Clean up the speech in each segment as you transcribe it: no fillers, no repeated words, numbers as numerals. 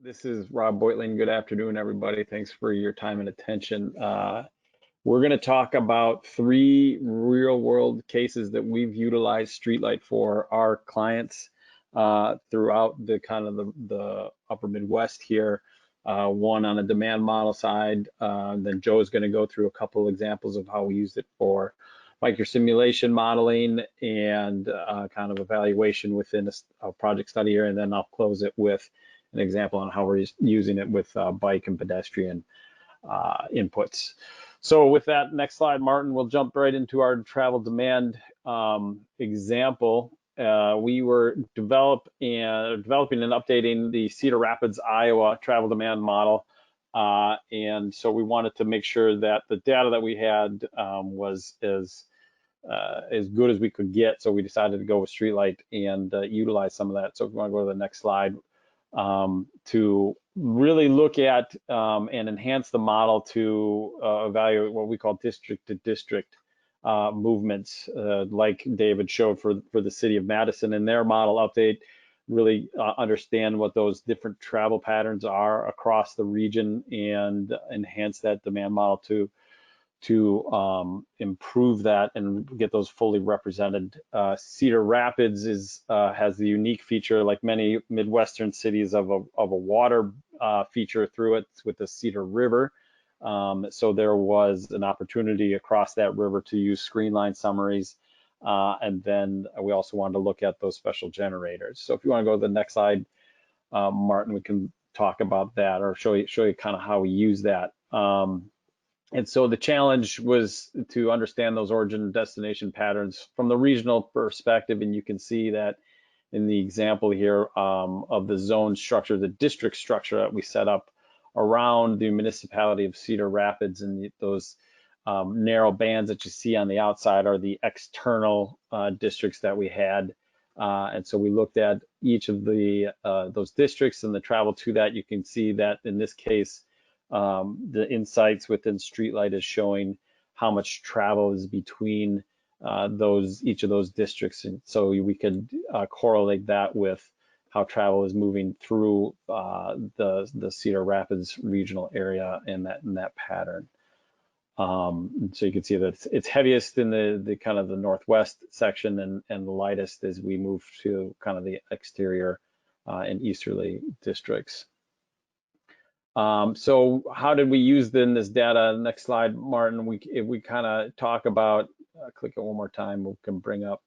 This is Rob Beuthling. Good afternoon, everybody. Thanks for your time and attention. We're going to talk about 3 real-world cases that we've utilized StreetLight for our clients throughout the upper Midwest here. One on the demand model side. Then Joe is going to go through a couple examples of how we used it for microsimulation modeling and kind of evaluation within a project study here. And then I'll close it with an example on how we're using it with bike and pedestrian inputs. So with that, next slide, Martin, we'll jump right into our travel demand example. We were developing and updating the Cedar Rapids, Iowa travel demand model. And so we wanted to make sure that the data that we had was as good as we could get. So we decided to go with StreetLight and utilize some of that. So if you want to go to the next slide, to really look at and enhance the model to evaluate what we call district to district movements, like David showed for the city of Madison in their model update, really understand what those different travel patterns are across the region and enhance that demand model to improve that and get those fully represented. Cedar Rapids has the unique feature, like many Midwestern cities, of a water feature through it with the Cedar River. So there was an opportunity across that river to use screen line summaries. And then we also wanted to look at those special generators. So if you want to go to the next slide, Martin, we can talk about that or show you kind of how we use that. And so the challenge was to understand those origin and destination patterns from the regional perspective. And you can see that in the example here of the zone structure, the district structure that we set up around the municipality of Cedar Rapids. And those narrow bands that you see on the outside are the external districts that we had. And so we looked at each of those districts and the travel to that. You can see that in this case, the insights within StreetLight is showing how much travel is between each of those districts, and so we could correlate that with how travel is moving through the Cedar Rapids regional area in that pattern. So you can see that it's heaviest in the kind of the northwest section and the lightest as we move to kind of the exterior and easterly districts. So how did we use then this data? Next slide, Martin. We kind of talk about, click it one more time, we can bring up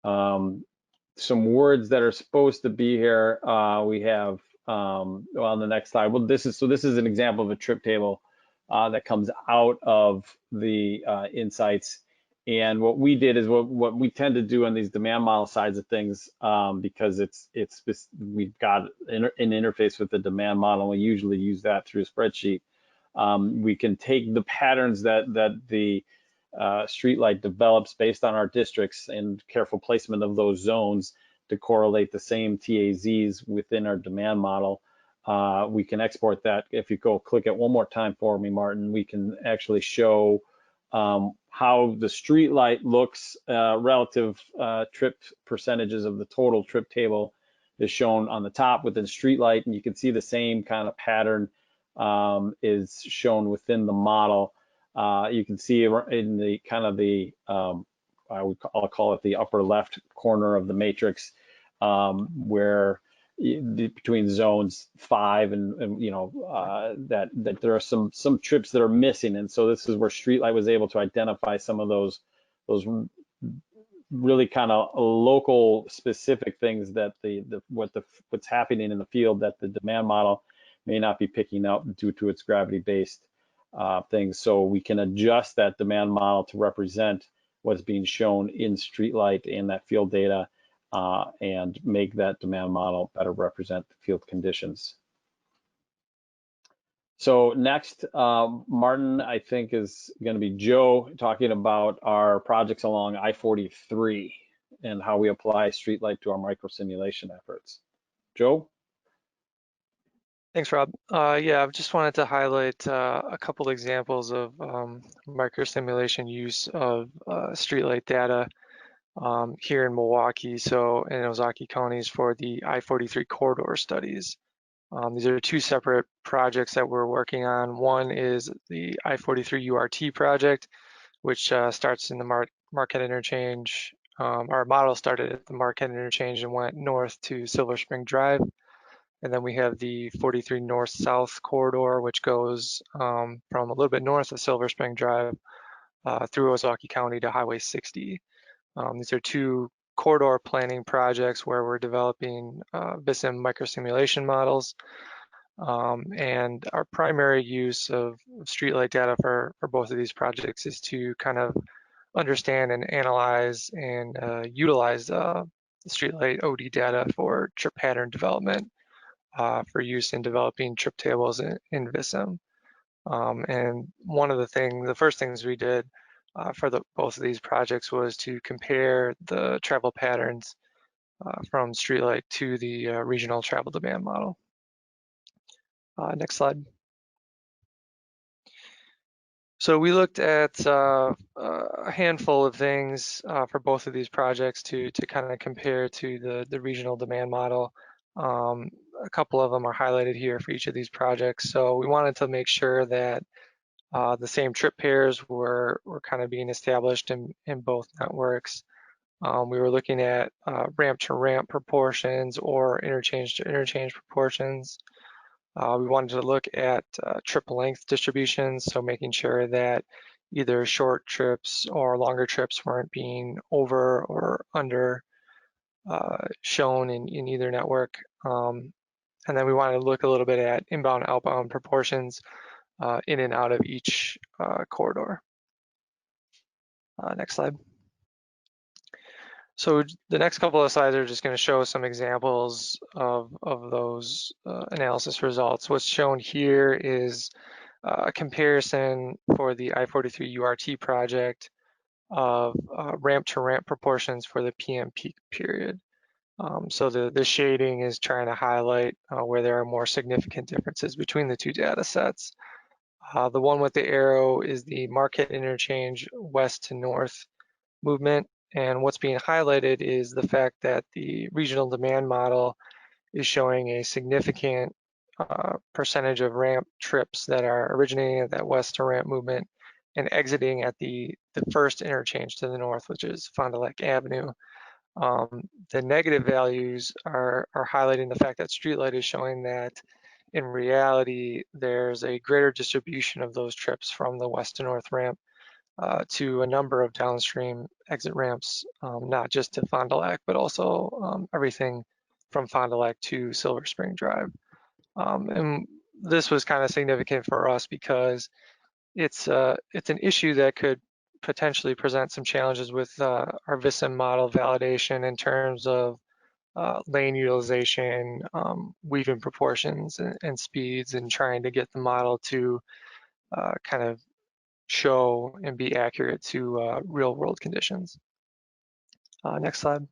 some words that are supposed to be here. We have, well, on the next slide, well, this is an example of a trip table that comes out of the insights. And what we did is what we tend to do on these demand model sides of things, because we've got an interface with the demand model. We usually use that through a spreadsheet. We can take the patterns that the StreetLight develops based on our districts and careful placement of those zones to correlate the same TAZs within our demand model. We can export that. If you go click it one more time for me, Martin, we can actually show how the StreetLight looks relative trip percentages of the total trip table is shown on the top within StreetLight, and you can see the same kind of pattern is shown within the model. You can see in the kind of the I'll call it the upper left corner of the matrix, where between zones 5 and that there are some trips that are missing, and so this is where StreetLight was able to identify some of those really kind of local specific things that what's happening in the field that the demand model may not be picking up due to its gravity-based things. So we can adjust that demand model to represent what's being shown in StreetLight in that field data. And make that demand model better represent the field conditions. So next, Martin, I think, is going to be Joe talking about our projects along I-43 and how we apply StreetLight to our microsimulation efforts. Joe? Thanks, Rob. Yeah, I just wanted to highlight a couple examples of microsimulation use of StreetLight data here in Milwaukee, so in Ozaukee counties for the I-43 corridor studies. These are two separate projects that we're working on. One is the I-43 URT project, which starts in the Marquette interchange. Our model started at the Marquette interchange and went north to Silver Spring Drive. And then we have the 43 north-south corridor, which goes from a little bit north of Silver Spring Drive through Ulatowski County to Highway 60. These are two corridor planning projects where we're developing BISIM microsimulation models. And our primary use of StreetLight data for both of these projects is to kind of understand and analyze and utilize the StreetLight OD data for trip pattern development for use in developing trip tables in BISIM. And the first things we did for both of these projects was to compare the travel patterns from StreetLight to the regional travel demand model. Next slide. So we looked at a handful of things for both of these projects to kind of compare to the regional demand model. A couple of them are highlighted here for each of these projects. So we wanted to make sure that the same trip pairs were kind of being established in both networks. We were looking at ramp-to-ramp proportions or interchange-to-interchange proportions. We wanted to look at trip length distributions, so making sure that either short trips or longer trips weren't being over or under shown in either network. And then we wanted to look a little bit at inbound, outbound proportions in and out of each corridor. Next slide. So the next couple of slides are just going to show some examples of those analysis results. What's shown here is a comparison for the I-43 URT project of ramp-to-ramp proportions for the PM peak period. So the shading is trying to highlight where there are more significant differences between the two data sets. The one with the arrow is the Marquette interchange west to north movement. And what's being highlighted is the fact that the regional demand model is showing a significant percentage of ramp trips that are originating at that west to ramp movement and exiting at the first interchange to the north, which is Fond du Lac Avenue. The negative values are highlighting the fact that StreetLight is showing that in reality, there's a greater distribution of those trips from the west to north ramp to a number of downstream exit ramps, not just to Fond du Lac, but also everything from Fond du Lac to Silver Spring Drive. And this was kind of significant for us because it's an issue that could potentially present some challenges with our VISIM model validation in terms of lane utilization, weave-in proportions and speeds, and trying to get the model to kind of show and be accurate to real world conditions. Next slide.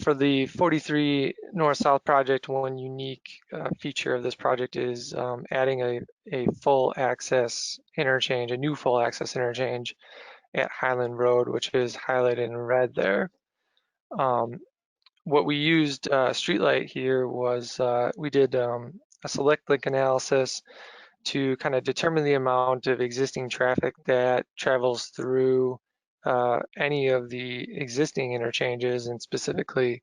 For the 43 north-south project, one unique feature of this project is adding a full access interchange, a new full access interchange at Highland Road, which is highlighted in red there. What we used StreetLight here was we did a select link analysis to kind of determine the amount of existing traffic that travels through any of the existing interchanges, and specifically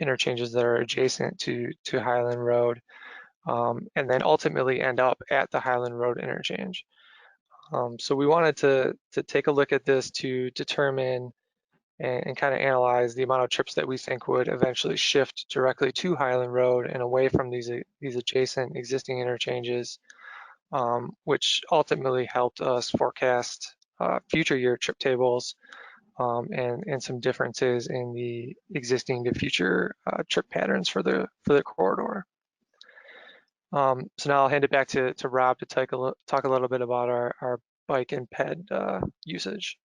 interchanges that are adjacent to Highland Road, and then ultimately end up at the Highland Road interchange. So we wanted to take a look at this to determine and kind of analyze the amount of trips that we think would eventually shift directly to Highland Road and away from these adjacent existing interchanges, which ultimately helped us forecast future year trip tables and some differences in the existing to future trip patterns for the corridor. So now I'll hand it back to Rob to talk a little bit about our bike and ped usage.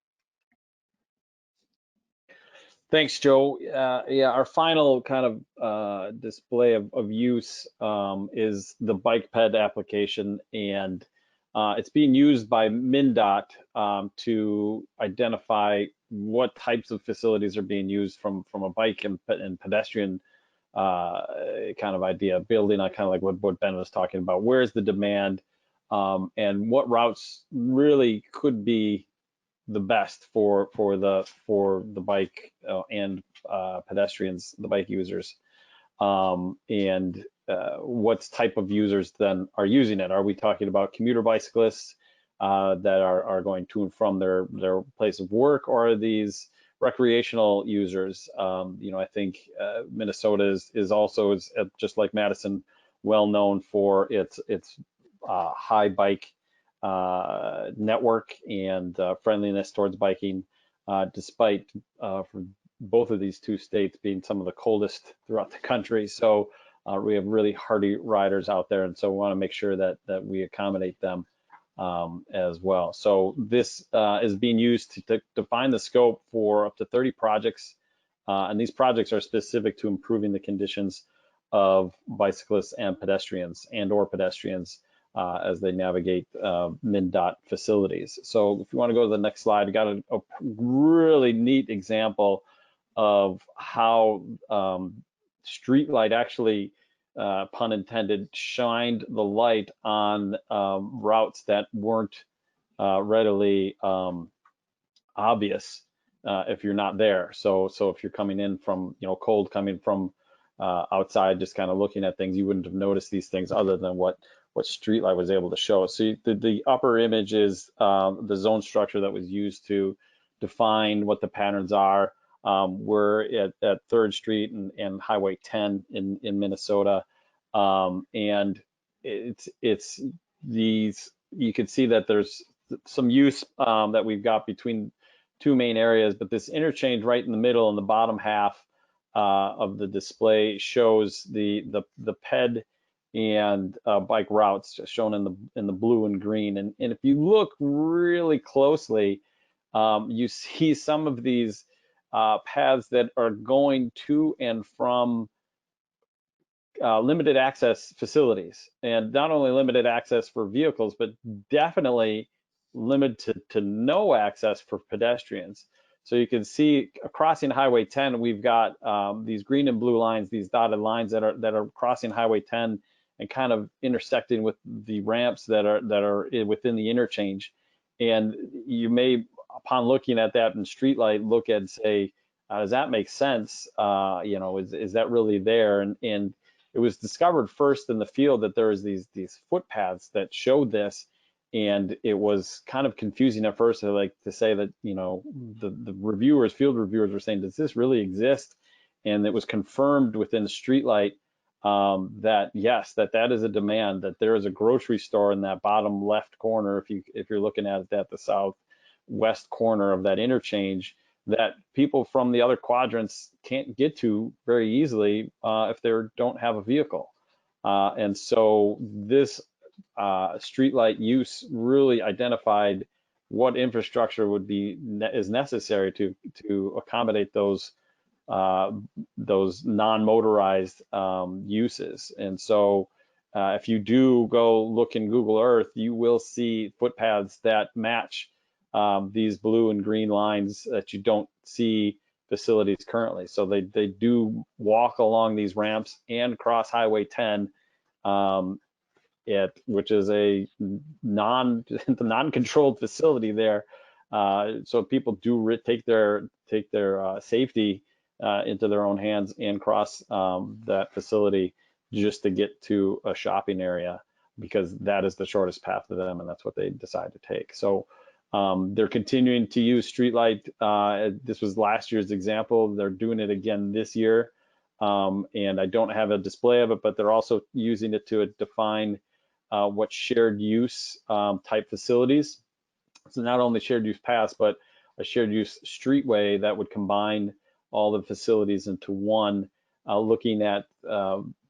Thanks, Joe. Yeah, our final kind of display of use is the bike ped application, and it's being used by MnDOT to identify what types of facilities are being used from a bike and pedestrian kind of idea, building on kind of like what Ben was talking about. Where's the demand, and what routes really could be the best for the bike and pedestrians, the bike users, and what type of users then are using it. Are we talking about commuter bicyclists that are going to and from their place of work, or are these recreational users? I think Minnesota is also, just like Madison, well known for its high bike network and friendliness towards biking, despite for both of these two states being some of the coldest throughout the country. So we have really hardy riders out there, and so we want to make sure that we accommodate them as well. So this is being used to define the scope for up to 30 projects, and these projects are specific to improving the conditions of bicyclists and pedestrians as they navigate MnDOT facilities. So if you want to go to the next slide, we got a really neat example of how StreetLight actually, pun intended, shined the light on routes that weren't readily obvious if you're not there. So if you're coming in from, cold, coming from outside, just kind of looking at things, you wouldn't have noticed these things other than what StreetLight was able to show. So the upper image is the zone structure that was used to define what the patterns are. We're at 3rd Street and Highway 10 in Minnesota, and it's these. You can see that there's some use that we've got between two main areas, but this interchange right in the middle in the bottom half of the display shows the ped and bike routes shown in the blue and green. And if you look really closely, you see some of these paths that are going to and from limited access facilities, and not only limited access for vehicles, but definitely limited to no access for pedestrians. So you can see crossing Highway 10, we've got these green and blue lines, these dotted lines that are crossing Highway 10 and kind of intersecting with the ramps that are within the interchange. And you may, upon looking at that in StreetLight, look at and say, does that make sense? Is that really there? And it was discovered first in the field that there was these footpaths that showed this, and it was kind of confusing at first to say that, the field reviewers were saying, does this really exist? And it was confirmed within StreetLight that yes, that is a demand, that there is a grocery store in that bottom left corner, if you're looking at it at the southwest corner of that interchange, that people from the other quadrants can't get to very easily if they don't have a vehicle. And so this StreetLight use really identified what infrastructure is necessary to accommodate those non-motorized uses. And so if you do go look in Google Earth, you will see footpaths that match these blue and green lines that you don't see facilities currently. So they do walk along these ramps and cross Highway 10, which is a non-controlled facility there. So people do take their safety into their own hands and cross that facility just to get to a shopping area, because that is the shortest path to them, and that's what they decide to take. So they're continuing to use StreetLight. This was last year's example. They're doing it again this year, and I don't have a display of it, but they're also using it to define what shared use type facilities. So not only shared use paths, but a shared use streetway that would combine all the facilities into one, looking at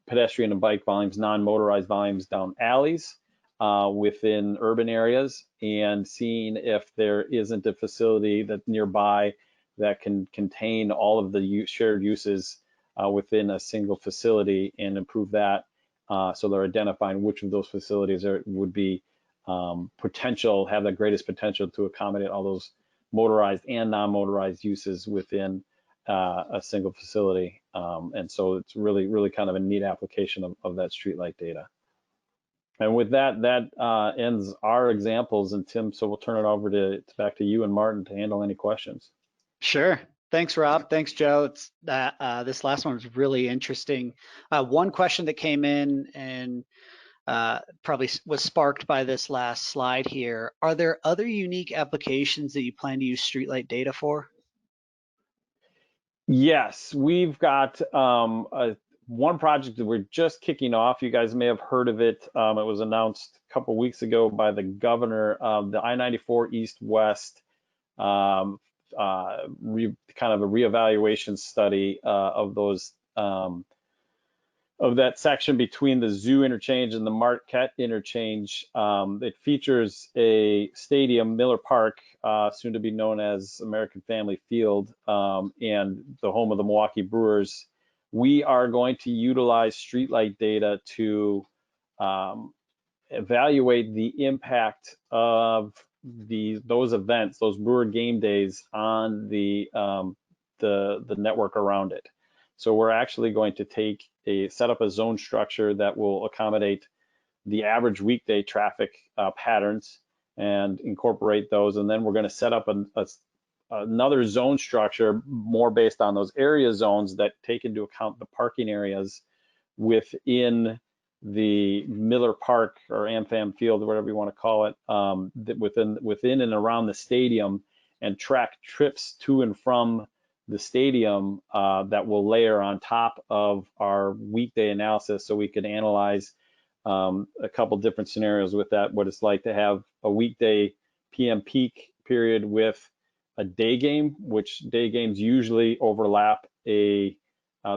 pedestrian and bike volumes, non-motorized volumes down alleys within urban areas, and seeing if there isn't a facility that's nearby that can contain all of the shared uses within a single facility and improve that. So they're identifying which of those facilities would be have the greatest potential to accommodate all those motorized and non-motorized uses within a single facility. And so it's really, really kind of a neat application of that StreetLight data. And with that, that ends our examples. And Tim, so we'll turn it over to back to you and Martin to handle any questions. Sure. Thanks, Rob. Thanks, Joe. It's this last one was really interesting. One question that came in and probably was sparked by this last slide here. Are there other unique applications that you plan to use StreetLight data for? Yes, we've got one project that we're just kicking off. You guys may have heard of it. It was announced a couple weeks ago by the governor of the I-94 East-West kind of a reevaluation study of those of that section between the Zoo interchange and the Marquette interchange. It features a stadium, Miller Park, soon to be known as American Family Field, and the home of the Milwaukee Brewers. We are going to utilize StreetLight data to evaluate the impact of those events, those Brewer game days, on the network around it. So we're actually going to set up a zone structure that will accommodate the average weekday traffic patterns and incorporate those. And then we're going to set up another zone structure more based on those area zones that take into account the parking areas within the Miller Park or AmFam Field, or whatever you want to call it, within and around the stadium, and track trips to and from the stadium that will layer on top of our weekday analysis, so we could analyze a couple different scenarios with that, what it's like to have a weekday PM peak period with a day game, which day games usually overlap the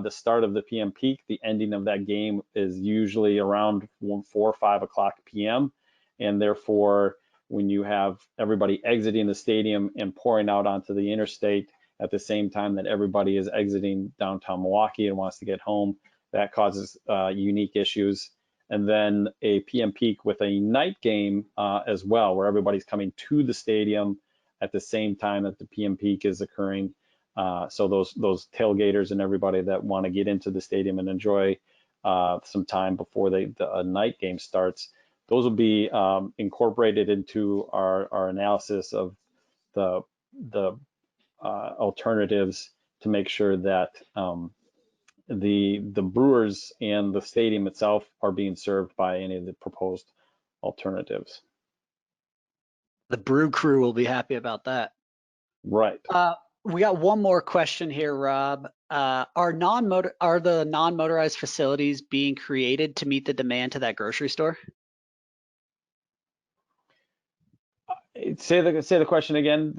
start of the PM peak. The ending of that game is usually around 4 or 5 o'clock PM, and therefore when you have everybody exiting the stadium and pouring out onto the interstate at the same time that everybody is exiting downtown Milwaukee and wants to get home, that causes unique issues. And then a PM peak with a night game as well, where everybody's coming to the stadium at the same time that the PM peak is occurring. So those tailgaters and everybody that want to get into the stadium and enjoy some time before the night game starts, those will be incorporated into our analysis of the alternatives to make sure that the Brewers and the stadium itself are being served by any of the proposed alternatives. The Brew Crew will be happy about that. Right. We got one more question here, Rob. Are the non-motorized facilities being created to meet the demand to that grocery store? Say the question again.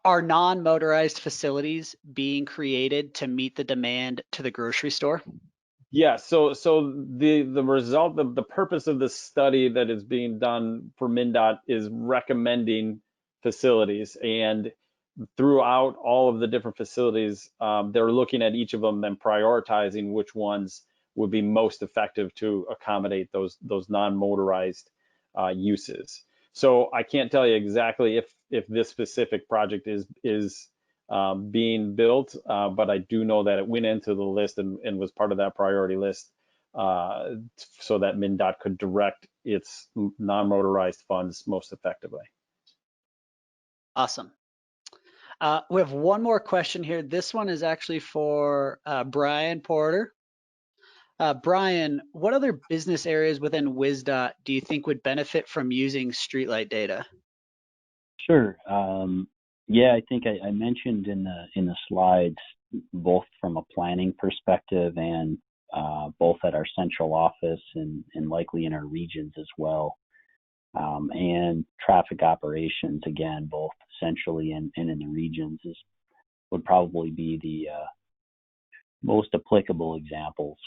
Are non-motorized facilities being created to meet the demand to the grocery store? Yeah, so the result, the purpose of this study that is being done for MnDOT is recommending facilities, and throughout all of the different facilities, they're looking at each of them and prioritizing which ones would be most effective to accommodate those non-motorized uses. So I can't tell you exactly if this specific project is being built, but I do know that it went into the list and was part of that priority list, so that MnDOT could direct its non-motorized funds most effectively. Awesome. We have one more question here. This one is actually for Brian Porter. Brian, what other business areas within WisDOT do you think would benefit from using StreetLight data? Sure. Yeah, I think I mentioned in the slides, both from a planning perspective and both at our central office and likely in our regions as well. And traffic operations, again, both centrally and in the regions, would probably be the most applicable examples.